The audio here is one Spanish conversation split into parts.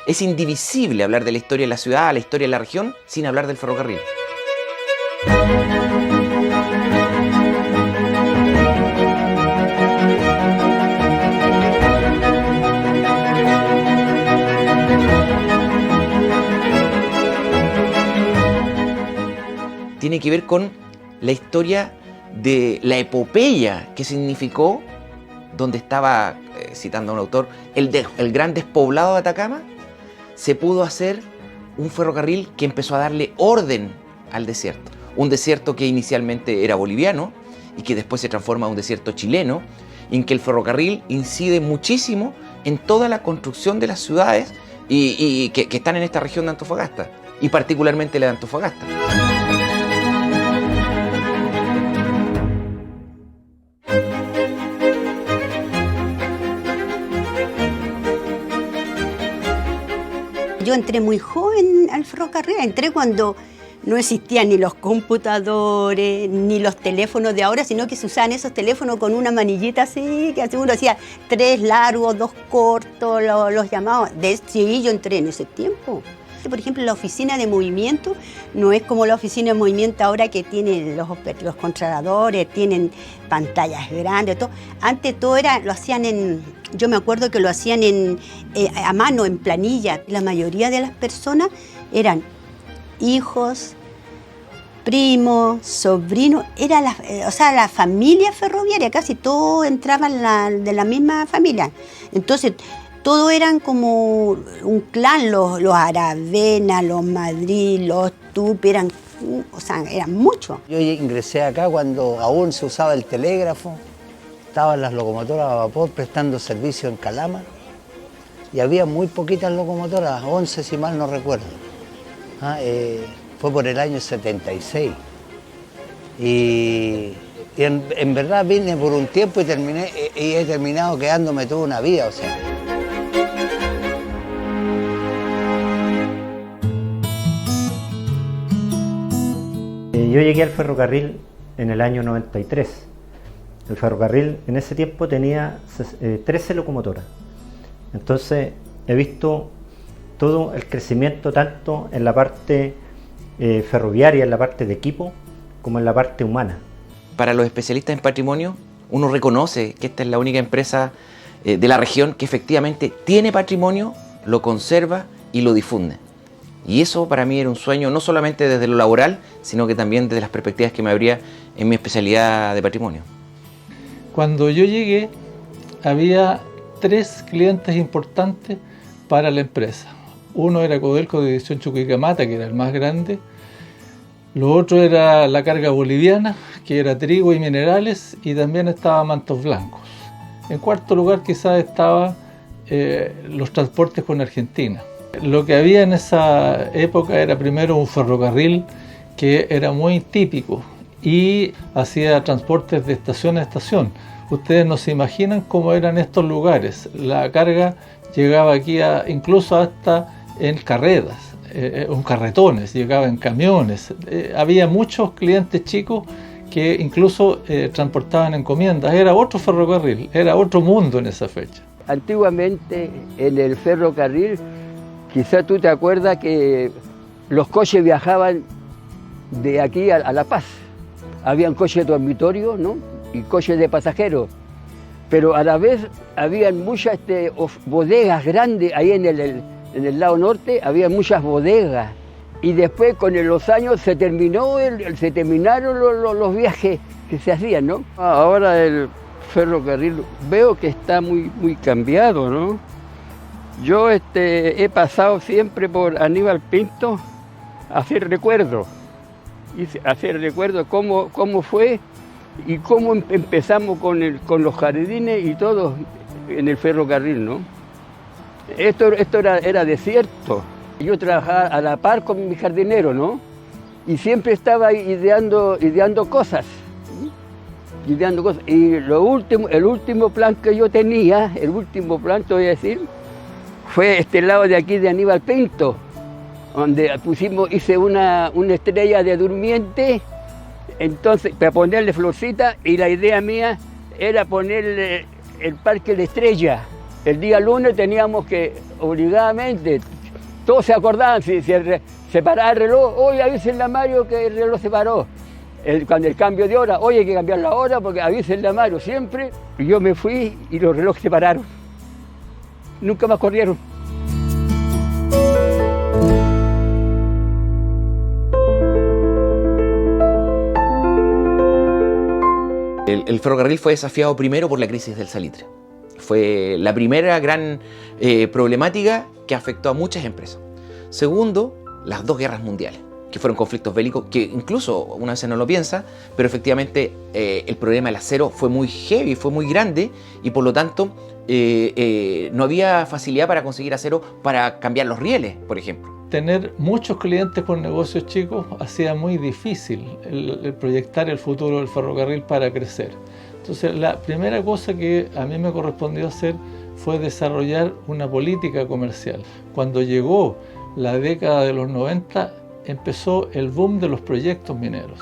Es indivisible hablar de la historia de la ciudad, la historia de la región, sin hablar del ferrocarril. Tiene que ver con la historia de la epopeya que significó, donde estaba, citando a un autor, el gran despoblado de Atacama. Se pudo hacer un ferrocarril que empezó a darle orden al desierto. Un desierto que inicialmente era boliviano y que después se transforma en un desierto chileno, en que el ferrocarril incide muchísimo en toda la construcción de las ciudades y que están en esta región de Antofagasta, y particularmente la de Antofagasta. Yo entré muy joven al ferrocarril, entré cuando no existían ni los computadores, ni los teléfonos de ahora, sino que se usaban esos teléfonos con una manillita así, que uno hacía 3 largos, 2 cortos, los llamados. Sí, yo entré en ese tiempo. Por ejemplo, la oficina de movimiento no es como la oficina de movimiento ahora, que tienen los controladores, tienen pantallas grandes, todo. Antes todo lo hacían yo me acuerdo que lo hacían a mano, en planilla. La mayoría de las personas eran hijos, primos, sobrinos, era la familia ferroviaria, casi todos entraban de la misma familia. Entonces, todos eran como un clan, los Aravena, los Madrid, los Tupi, eran muchos. Yo ingresé acá cuando aún se usaba el telégrafo, estaban las locomotoras a vapor prestando servicio en Calama, y había muy poquitas locomotoras, 11 si mal no recuerdo. Fue por el año 76. Y en verdad vine por un tiempo y he terminado quedándome toda una vida, o sea. Yo llegué al ferrocarril en el año 93. El ferrocarril en ese tiempo tenía 13 locomotoras. Entonces he visto todo el crecimiento tanto en la parte ferroviaria, en la parte de equipo, como en la parte humana. Para los especialistas en patrimonio, uno reconoce que esta es la única empresa de la región que efectivamente tiene patrimonio, lo conserva y lo difunde. Y eso para mí era un sueño, no solamente desde lo laboral, sino que también desde las perspectivas que me abría en mi especialidad de patrimonio. Cuando yo llegué, había 3 clientes importantes para la empresa. Uno era Codelco de División Chuquicamata, que era el más grande. Lo otro era la carga boliviana, que era trigo y minerales, y también estaba Mantos Blancos. En cuarto lugar quizás estaba los transportes con Argentina. Lo que había en esa época era primero un ferrocarril que era muy típico y hacía transportes de estación a estación. Ustedes no se imaginan cómo eran estos lugares. La carga llegaba aquí incluso hasta en carretas, en carretones, llegaba en camiones. Había muchos clientes chicos que incluso transportaban encomiendas. Era otro ferrocarril, era otro mundo en esa fecha. Antiguamente en el ferrocarril, quizá tú te acuerdas que los coches viajaban de aquí a La Paz. Habían coches de dormitorio, ¿no? Y coches de pasajeros. Pero a la vez habían muchas bodegas grandes ahí en el lado norte, había muchas bodegas. Y después con los años se terminaron los viajes que se hacían, ¿no? Ahora el ferrocarril veo que está muy cambiado, ¿no? Yo he pasado siempre por Aníbal Pinto a hacer recuerdos. Hacer recuerdos cómo fue y cómo empezamos con los jardines y todo en el ferrocarril, ¿no? Esto era desierto. Yo trabajaba a la par con mi jardinero, ¿no? Y siempre estaba ideando cosas. Y el último plan que yo tenía, te voy a decir, fue este lado de aquí de Aníbal Pinto, donde hice una estrella de durmiente, entonces para ponerle florcita, y la idea mía era ponerle el Parque La Estrella. El día lunes teníamos que, obligadamente, todos se acordaban, si se paraba el reloj, oye, avísenle a Mario que el reloj se paró. Cuando el cambio de hora, oye, hay que cambiar la hora porque avísenle a Mario siempre. Y yo me fui y los relojes se pararon. Nunca más corrieron. El ferrocarril fue desafiado primero por la crisis del salitre. Fue la primera gran problemática que afectó a muchas empresas. Segundo, las dos guerras mundiales, que fueron conflictos bélicos que incluso una vez no lo piensa, pero efectivamente el problema del acero fue muy heavy, fue muy grande y por lo tanto no había facilidad para conseguir acero para cambiar los rieles, por ejemplo. Tener muchos clientes con negocios chicos hacía muy difícil el proyectar el futuro del ferrocarril para crecer. Entonces, la primera cosa que a mí me correspondió hacer fue desarrollar una política comercial. Cuando llegó la década de los 90, empezó el boom de los proyectos mineros.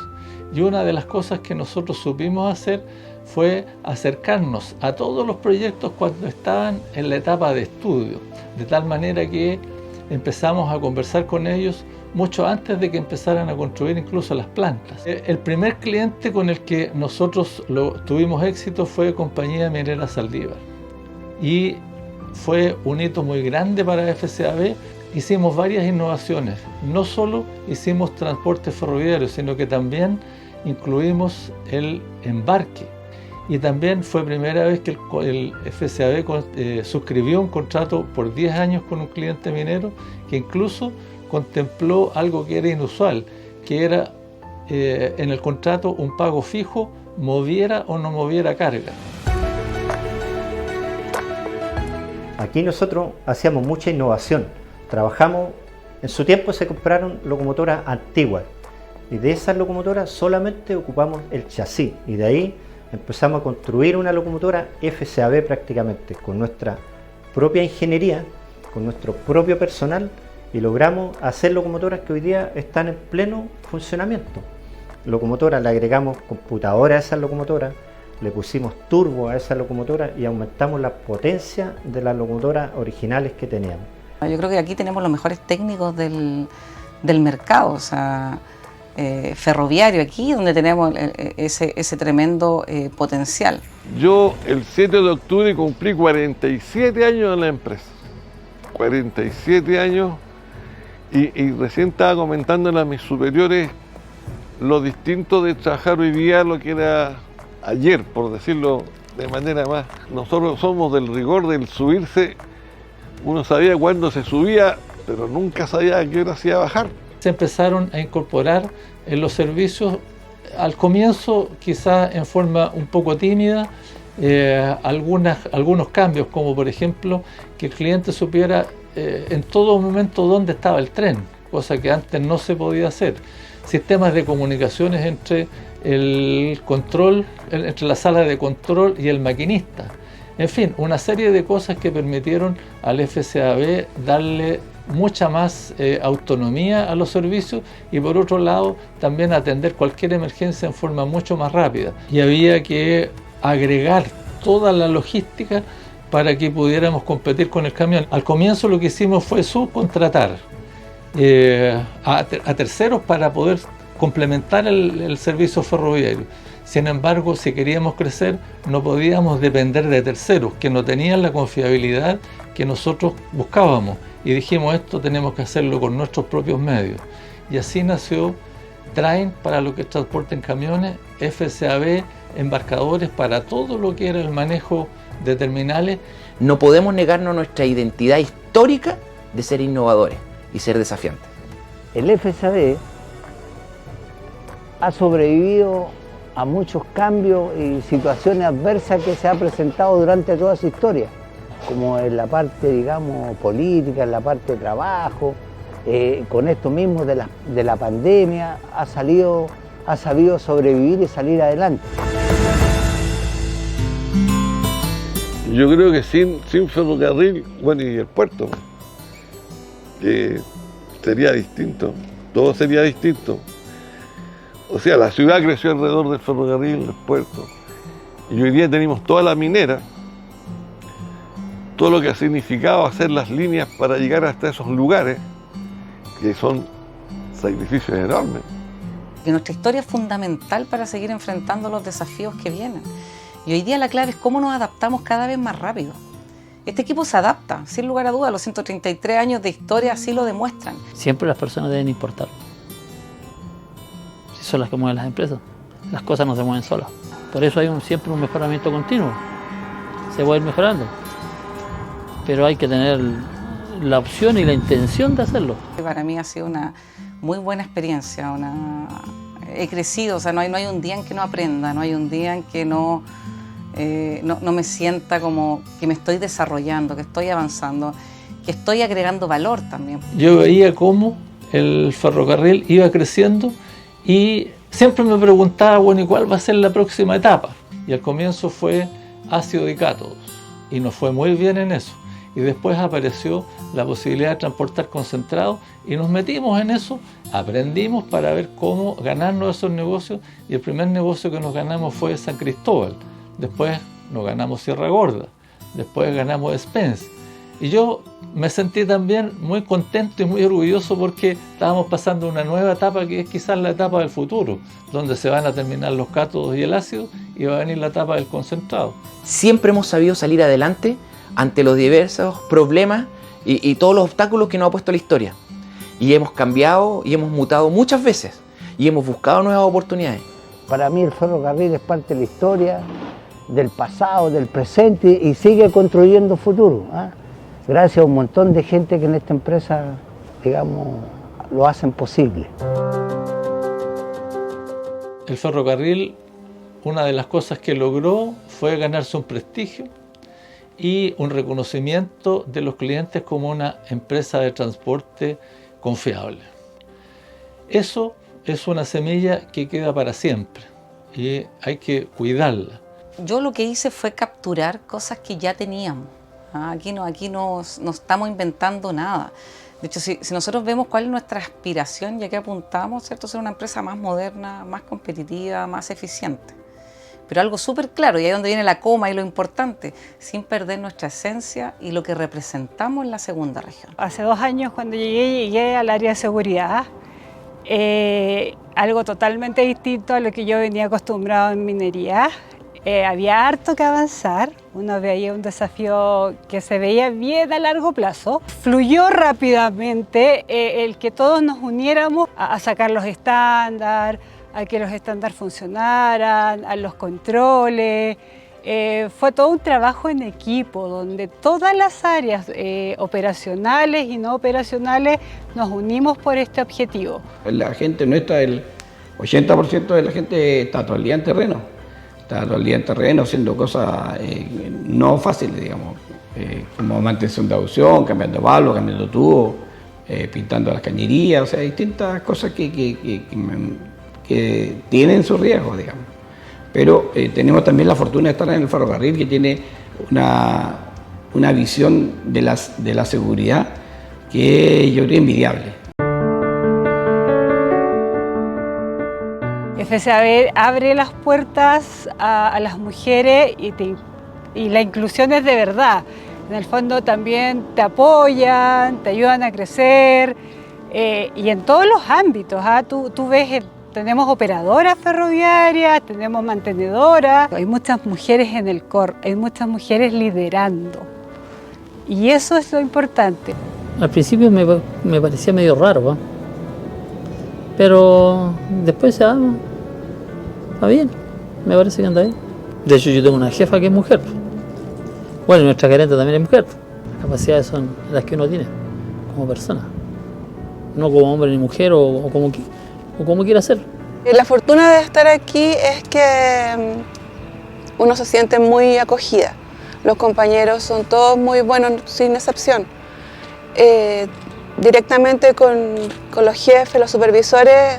Y una de las cosas que nosotros supimos hacer fue acercarnos a todos los proyectos cuando estaban en la etapa de estudio, de tal manera que empezamos a conversar con ellos mucho antes de que empezaran a construir incluso las plantas. El primer cliente con el que nosotros tuvimos éxito fue Compañía Minera Saldívar. Y fue un hito muy grande para FCAB. Hicimos varias innovaciones. No solo hicimos transporte ferroviario, sino que también incluimos el embarque. Y también fue primera vez que el FCAB suscribió un contrato por 10 años con un cliente minero que incluso contempló algo que era inusual, que era en el contrato un pago fijo, moviera o no moviera carga. Aquí nosotros hacíamos mucha innovación. Trabajamos, en su tiempo se compraron locomotoras antiguas y de esas locomotoras solamente ocupamos el chasis y de ahí empezamos a construir una locomotora FCAB prácticamente con nuestra propia ingeniería, con nuestro propio personal y logramos hacer locomotoras que hoy día están en pleno funcionamiento. Locomotoras, le agregamos computadoras a esas locomotoras, le pusimos turbo a esas locomotoras y aumentamos la potencia de las locomotoras originales que teníamos. Yo creo que aquí tenemos los mejores técnicos del mercado, o sea, ferroviario aquí, donde tenemos ese tremendo potencial. Yo el 7 de octubre cumplí 47 años en la empresa. 47 años y recién estaba comentándole a mis superiores lo distinto de trabajar hoy día a lo que era ayer, por decirlo de manera más. Nosotros somos del rigor del subirse. Uno sabía cuándo se subía, pero nunca sabía a qué hora se iba a bajar. Se empezaron a incorporar en los servicios, al comienzo quizás en forma un poco tímida, algunos cambios, como por ejemplo que el cliente supiera en todo momento dónde estaba el tren, cosa que antes no se podía hacer. Sistemas de comunicaciones entre el control, entre la sala de control y el maquinista. En fin, una serie de cosas que permitieron al FCAB darle mucha más autonomía a los servicios y por otro lado también atender cualquier emergencia en forma mucho más rápida. Y había que agregar toda la logística para que pudiéramos competir con el camión. Al comienzo lo que hicimos fue subcontratar a terceros para poder complementar el servicio ferroviario. Sin embargo, si queríamos crecer, no podíamos depender de terceros que no tenían la confiabilidad que nosotros buscábamos. Y dijimos, esto tenemos que hacerlo con nuestros propios medios. Y así nació Train para lo que es transporte en camiones, FCAB, embarcadores para todo lo que era el manejo de terminales. No podemos negarnos nuestra identidad histórica de ser innovadores y ser desafiantes. El FCAB ha sobrevivido a muchos cambios y situaciones adversas que se ha presentado durante toda su historia, como en la parte, digamos, política, en la parte de trabajo, con esto mismo de la pandemia, ha sabido sobrevivir y salir adelante. Yo creo que sin ferrocarril, bueno, y el puerto, sería distinto, todo sería distinto. O sea, la ciudad creció alrededor del ferrocarril, del puerto. Y hoy día tenemos toda la minera, todo lo que ha significado hacer las líneas para llegar hasta esos lugares. que son sacrificios enormes. Y nuestra historia es fundamental para seguir enfrentando los desafíos que vienen. Y hoy día la clave es cómo nos adaptamos cada vez más rápido. Este equipo se adapta, sin lugar a dudas, los 133 años de historia así lo demuestran. Siempre las personas deben importar. Si son las que mueven las empresas, las cosas no se mueven solas. Por eso hay siempre un mejoramiento continuo. Se va a ir mejorando. Pero hay que tener la opción y la intención de hacerlo. Para mí ha sido una muy buena experiencia. He crecido, o sea, no hay un día en que no aprenda, no hay un día en que no me sienta como que me estoy desarrollando, que estoy avanzando, que estoy agregando valor también. Yo veía cómo el ferrocarril iba creciendo y siempre me preguntaba, bueno, ¿y cuál va a ser la próxima etapa? Y al comienzo fue ácido y cátodos, y nos fue muy bien en eso. Y después apareció la posibilidad de transportar concentrado y nos metimos en eso, aprendimos para ver cómo ganarnos esos negocios, y el primer negocio que nos ganamos fue San Cristóbal. Después nos ganamos Sierra Gorda, después ganamos Spence. Y yo me sentí también muy contento y muy orgulloso porque estábamos pasando una nueva etapa que es quizás la etapa del futuro, donde se van a terminar los cátodos y el ácido y va a venir la etapa del concentrado. Siempre hemos sabido salir adelante ante los diversos problemas y todos los obstáculos que nos ha puesto la historia. Y hemos cambiado y hemos mutado muchas veces y hemos buscado nuevas oportunidades. Para mí el ferrocarril es parte de la historia, del pasado, del presente, y sigue construyendo futuro, ¿eh? Gracias a un montón de gente que en esta empresa, digamos, lo hacen posible. El ferrocarril, una de las cosas que logró fue ganarse un prestigio y un reconocimiento de los clientes como una empresa de transporte confiable. Eso es una semilla que queda para siempre y hay que cuidarla. Yo lo que hice fue capturar cosas que ya teníamos. Aquí no estamos inventando nada. De hecho, si nosotros vemos cuál es nuestra aspiración y a qué apuntamos, ¿cierto? Ser una empresa más moderna, más competitiva, más eficiente. Pero algo súper claro, y ahí es donde viene la coma y lo importante, sin perder nuestra esencia y lo que representamos en la segunda región. Hace 2 años cuando llegué al área de seguridad, algo totalmente distinto a lo que yo venía acostumbrado en minería. Había harto que avanzar, uno veía un desafío que se veía bien a largo plazo. Fluyó rápidamente el que todos nos uniéramos a sacar los estándares, a que los estándares funcionaran, a los controles. Fue todo un trabajo en equipo donde todas las áreas operacionales y no operacionales nos unimos por este objetivo. La gente nuestra, el 80% de la gente está todo el día en terreno. Está todo el día en terreno haciendo cosas no fáciles, digamos, como mantención de adducción, cambiando balos, cambiando tubos, pintando las cañerías, o sea, distintas cosas que tienen sus riesgos, digamos. Pero tenemos también la fortuna de estar en el ferrocarril, que tiene una visión de la seguridad que yo creo envidiable. FCAB abre las puertas a las mujeres y la inclusión es de verdad. En el fondo también te apoyan, te ayudan a crecer y en todos los ámbitos. Tú ves, tenemos operadoras ferroviarias, tenemos mantenedoras. Hay muchas mujeres en el COR, hay muchas mujeres liderando y eso es lo importante. Al principio me parecía medio raro, ¿eh? Pero después ya está bien, me parece que anda bien. De hecho yo tengo una jefa que es mujer. Bueno, nuestra gerente también es mujer. Las capacidades son las que uno tiene como persona. No como hombre ni mujer o como quiera ser. La fortuna de estar aquí es que uno se siente muy acogida. Los compañeros son todos muy buenos, sin excepción. Directamente con los jefes, los supervisores,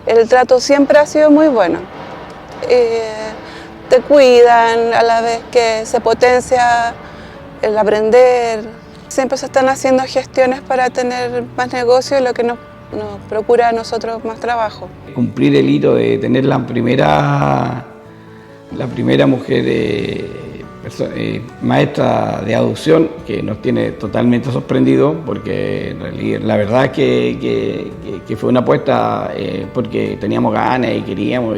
el trato siempre ha sido muy bueno. Te cuidan a la vez que se potencia el aprender. Siempre se están haciendo gestiones para tener más negocios, lo que nos procura a nosotros más trabajo. Cumplir el hito de tener la primera mujer maestra de aducción que nos tiene totalmente sorprendido, porque en realidad, la verdad es que fue una apuesta porque teníamos ganas y queríamos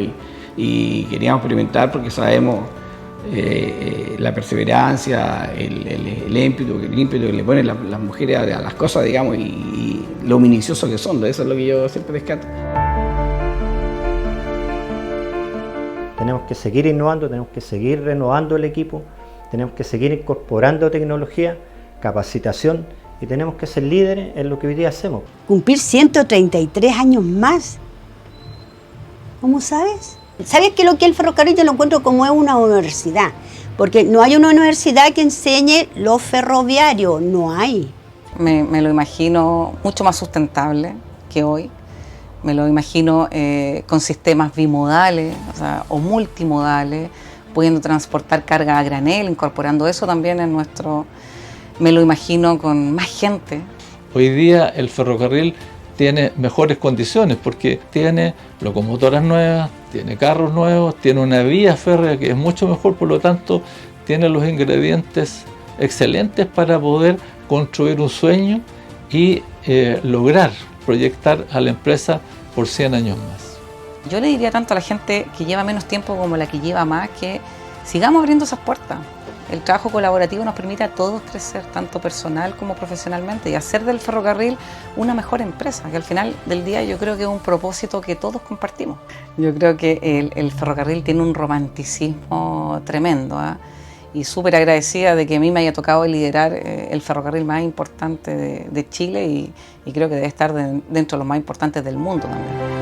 experimentar, porque sabemos la perseverancia, el ímpetu que le ponen las mujeres a las cosas, digamos, y lo minucioso que son. Eso es lo que yo siempre rescato. Tenemos que seguir innovando, tenemos que seguir renovando el equipo, tenemos que seguir incorporando tecnología, capacitación, y tenemos que ser líderes en lo que hoy día hacemos. Cumplir 133 años más. ¿Cómo sabes? ¿Sabes que lo que es el ferrocarril yo lo encuentro como es una universidad? Porque no hay una universidad que enseñe lo ferroviario, no hay. Me lo imagino mucho más sustentable que hoy. Me lo imagino con sistemas bimodales, o multimodales, pudiendo transportar carga a granel, incorporando eso también en nuestro... Me lo imagino con más gente. Hoy día el ferrocarril tiene mejores condiciones porque tiene locomotoras nuevas, tiene carros nuevos, tiene una vía férrea que es mucho mejor, por lo tanto tiene los ingredientes excelentes para poder construir un sueño y lograr proyectar a la empresa por 100 años más. Yo le diría tanto a la gente que lleva menos tiempo como la que lleva más, que sigamos abriendo esas puertas. El trabajo colaborativo nos permite a todos crecer, tanto personal como profesionalmente, y hacer del ferrocarril una mejor empresa, que al final del día yo creo que es un propósito que todos compartimos. Yo creo que el ferrocarril tiene un romanticismo tremendo, y súper agradecida de que a mí me haya tocado liderar el ferrocarril más importante de Chile, y creo que debe estar dentro de los más importantes del mundo también.